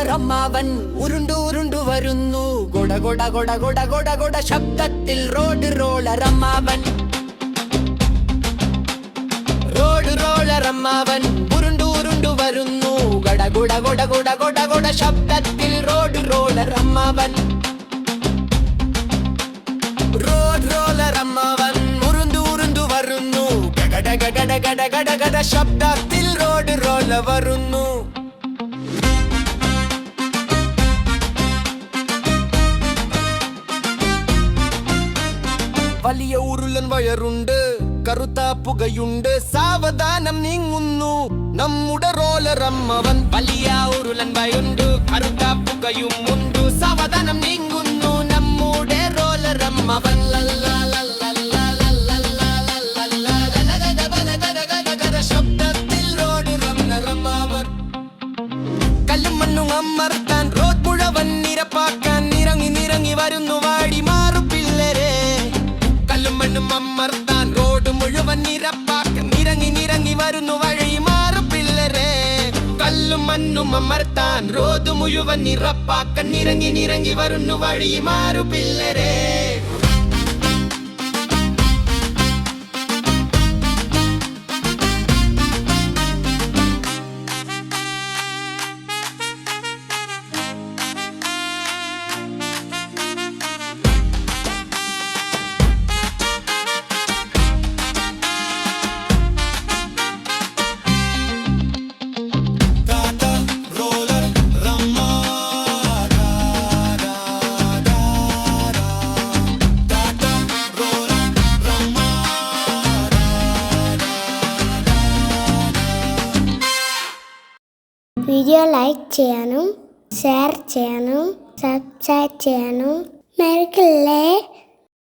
Roller അമ്മാവൻ ഉരുണ്ടു ഉരുണ്ടു വരുന്നു. ഗൊട ഗൊട ഗൊട ഗൊട ഗൊട ഗൊട ശബ്ദത്തിൽ റോഡ് റോളർ അമ്മാവൻ. റോഡ് റോളർ അമ്മാവൻ ഉരുണ്ടു ഉരുണ്ടു വരുന്നു. ഗട ഗുട ഗൊട ഗൊട ഗൊട ഗൊട ശബ്ദത്തിൽ റോഡ് റോളർ അമ്മാവൻ. റോഡ് റോളർ അമ്മാവൻ ഉരുണ്ടു ഉരുണ്ടു വരുന്നു. ഗട ഗട ഗട ഗട ഗട ശബ്ദത്തിൽ റോഡ് റോളർ വരുന്നു. വലിയ ഉരുളൻ വയറുണ്ട്, കറുത്ത പുകയുണ്ട്, സാവധാനം നീങ്ങുന്നു നമ്മുടെ റോളർ അമ്മാവൻ. വലിയ ഉരുളൻ വയുണ്ട്, കറുത്ത പുകയും ഉണ്ട്, സാവധാനം നീങ്ങുന്നു നമ്മുടെ റോളർ അമ്മാവൻ. ശബ്ദത്തിൽ റോഡ് റോളർ അമ്മാവൻ. കല്ലും മണ്ണും അമർത്താൻ റോഡ് മുഴുവൻ നിരപ്പാക്കാൻ നിറങ്ങി നിറങ്ങി വരുന്നു വാടി മാറു പിള്ളേരെ. കല്ലും മണ്ണും അമർത്താൻ റോഡ് മുഴുവൻ നിരപ്പാക്കാൻ നിറങ്ങി നിറങ്ങി വരുന്നു വഴി മാറു പിള്ളേരെ. കല്ലും മണ്ണും അമർത്താൻ റോഡ് മുഴുവൻ നിരപ്പാക്കാൻ നിറങ്ങി നിറങ്ങി വരുന്നു വഴി മാറു പിള്ളേരെ. വീഡിയോ ലൈക്ക് ചെയ്യാനും ഷെയർ ചെയ്യാനും സബ്സ്ക്രൈബ് ചെയ്യാനും മറക്കല്ലേ.